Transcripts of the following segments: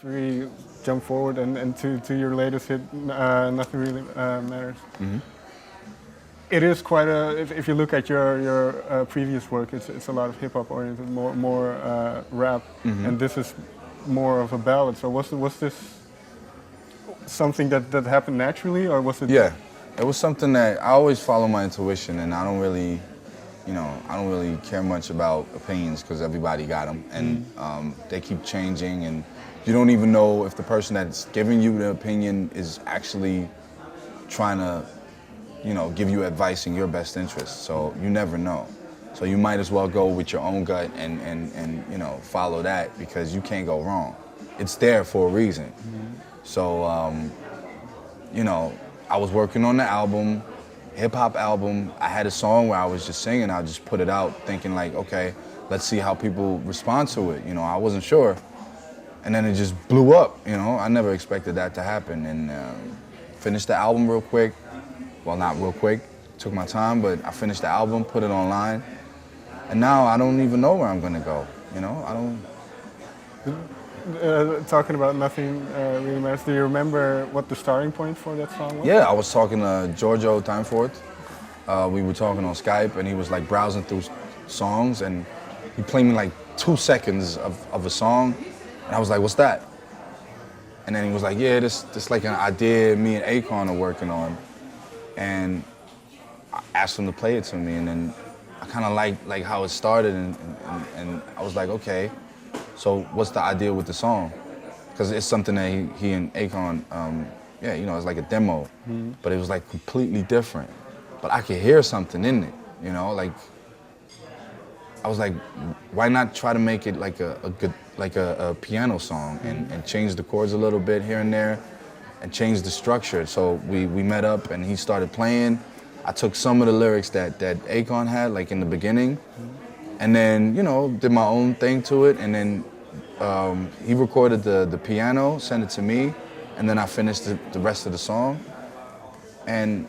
we jump forward and to your latest hit, Nothing Really Matters. Mm-hmm. It is quite a. If you look at your previous work, it's a lot of hip hop oriented, more rap, Mm-hmm. and this is more of a ballad. So was this something that happened naturally, or was it? Yeah, it was something that I always follow my intuition, and I don't really, I don't really care much about opinions because everybody got them, and they keep changing, and you don't even know if the person that's giving you the opinion is actually trying to, give you advice in your best interest. So you never know. So you might as well go with your own gut and follow that because you can't go wrong. It's there for a reason. Mm-hmm. So, I was working on the album, hip-hop album. I had a song where I was just singing. I just put it out thinking like, okay, let's see how people respond to it. I wasn't sure. And then it just blew up, I never expected that to happen. And finished the album real quick. Well, not real quick. Took my time, but I finished the album, put it online. And now I don't even know where I'm gonna go, I don't... Talking about Nothing Really Matters, do you remember what the starting point for that song was? Yeah, I was talking to Giorgio Timeforth. We were talking on Skype, and he was like browsing through songs, and he played me like 2 seconds of a song, and I was like, what's that? And then he was like, yeah, this like an idea me and Akon are working on. And I asked him to play it to me, and then I kind of like how it started, and I was like, okay, so what's the idea with the song? Because it's something that he and Akon, it's like a demo, but it was like completely different. But I could hear something in it, like I was like, why not try to make it like a good, like a piano song and change the chords a little bit here and there and change the structure. So we met up and he started playing. I took some of the lyrics that Akon had, like in the beginning, and then, did my own thing to it. And then he recorded the piano, sent it to me, and then I finished the rest of the song. And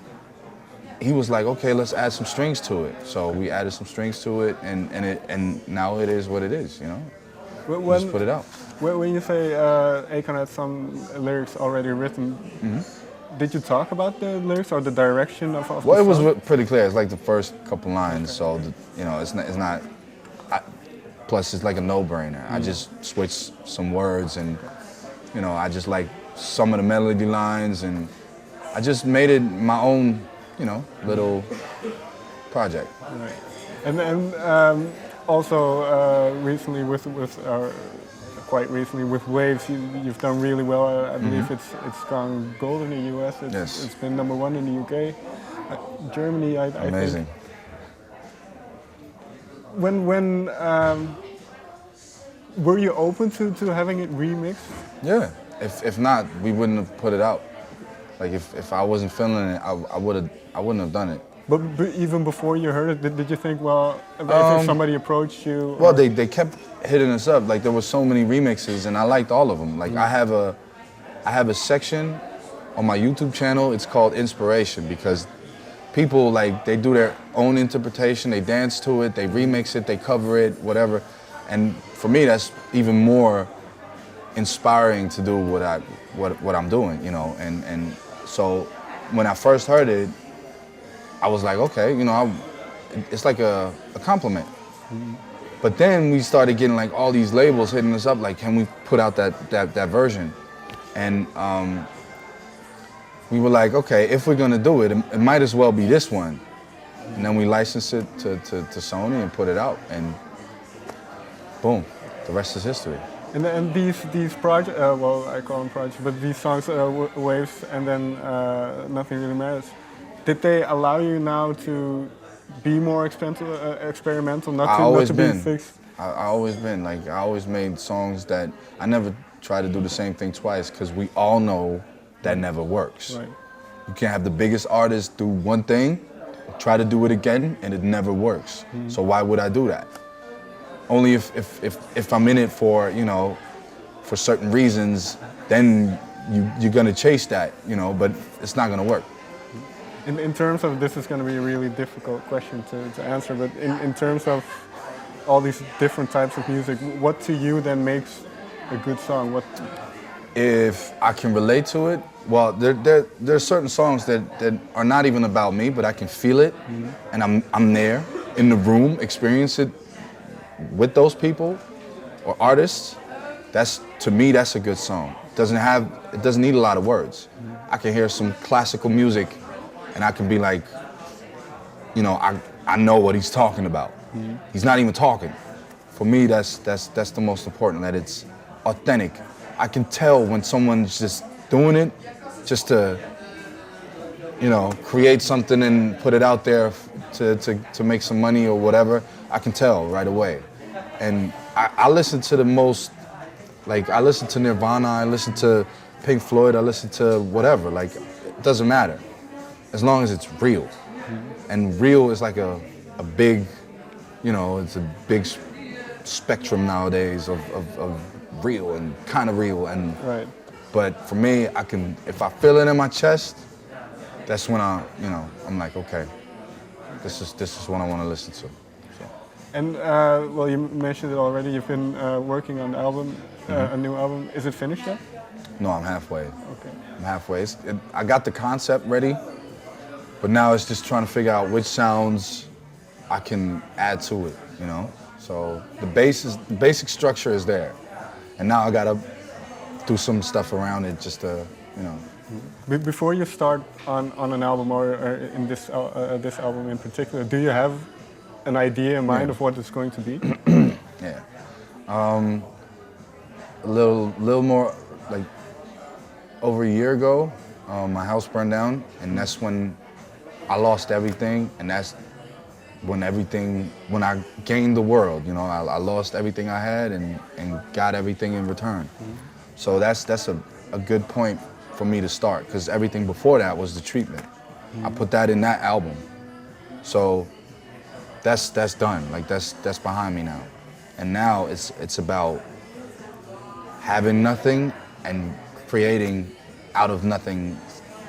he was like, okay, let's add some strings to it. So we added some strings to it, and now it is what it is, Just put it out. When you say Akon had some lyrics already written, did you talk about the lyrics or the direction of the Well, it song? was pretty clear. It's like the first couple lines, so it's not. Plus, it's like a no-brainer. I just switched some words, and I just like some of the melody lines, and I just made it my own, little project. Right. And also recently quite recently with Waves, you've done really well. I believe it's gone gold in the US. Yes. It's been #1 in the UK. Germany, I Amazing. think. When were you open to having it remixed? Yeah. If not, we wouldn't have put it out. Like if I wasn't feeling it, I wouldn't have done it. But even before you heard it, did you think, well, if somebody approached you? Well, they kept hitting us up. Like there were so many remixes, and I liked all of them. Like I have a section on my YouTube channel. It's called Inspiration, because people they do their own interpretation. They dance to it, they remix it, they cover it, whatever. And for me, that's even more inspiring to do what I'm doing, And so when I first heard it, I was like, okay, it's like a compliment. But then we started getting like all these labels hitting us up, like, can we put out that version? And we were like, okay, if we're gonna do it, it might as well be this one. And then we licensed it to Sony and put it out, and boom, the rest is history. And these projects, well, I call them projects, but these songs, Waves, and then Nothing Really Matters, did they allow you now to be more experimental, not to be fixed? I always been, like, I always made songs that I never try to do the same thing twice, because we all know that never works. Right. You can't have the biggest artist do one thing, try to do it again, and it never works. So why would I do that? Only if I'm in it for, for certain reasons, then you're gonna chase that, but it's not gonna work. In terms of, this is going to be a really difficult question to answer, but in terms of all these different types of music, what to you then makes a good song? If I can relate to it, well, there are certain songs that are not even about me, but I can feel it, and I'm there in the room, experience it with those people or artists. That's, to me, that's a good song. It doesn't need a lot of words. I can hear some classical music, and I can be like, you know, I know what he's talking about. He's not even talking. For me, that's the most important, that it's authentic. I can tell when someone's just doing it just to, you know, create something and put it out there to make some money or whatever. I can tell right away. And I listen to the most, like, I listen to Nirvana, I listen to Pink Floyd, I listen to whatever. Like, it doesn't matter as long as it's real. And real is like a big, you know, it's a big spectrum nowadays of real and kind of real. And Right. but for me, I can, if I feel it in my chest, that's when I'm like, okay, this is what I want to listen to. So. And well, you mentioned it already. You've been working on the album, a new album. Is it finished yet? No, I'm halfway. Okay. I'm halfway. I got the concept ready, but now it's just trying to figure out which sounds I can add to it, you know? So the basic structure is there. And now I gotta do some stuff around it just to, you know. Before you start on an album or in this album in particular, do you have an idea in mind of what it's going to be? Yeah. A little more, like, over a year ago, my house burned down, and that's when I lost everything, and that's when I gained the world, you know, I lost everything I had and got everything in return. So that's a good point for me to start, because everything before that was the treatment. I put that in that album. So that's done, like that's behind me now. And now it's about having nothing and creating out of nothing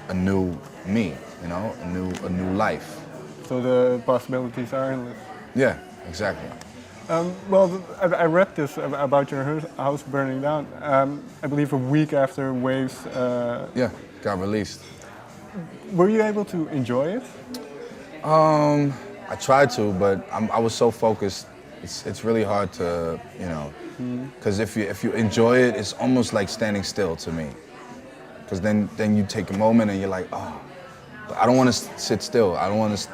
a new me, you know, a new life. So the possibilities are endless. Yeah, exactly. Well, I read this about your house burning down. I believe a week after Waves. Yeah, got released. Were you able to enjoy it? I tried to, but I was so focused. It's really hard to, you know, because if you enjoy it, it's almost like standing still to me. Because then you take a moment and you're like, oh, but I don't want to sit still. I don't want to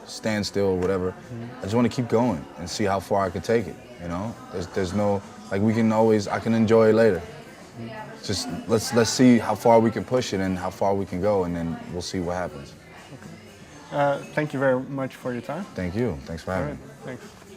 stand still or whatever. I just want to keep going and see how far I can take it, you know? There's no, like, I can enjoy it later. Just let's see how far we can push it and how far we can go, and then we'll see what happens. Okay. Thank you very much for your time. Thank you. Thanks for having me. All right, thanks.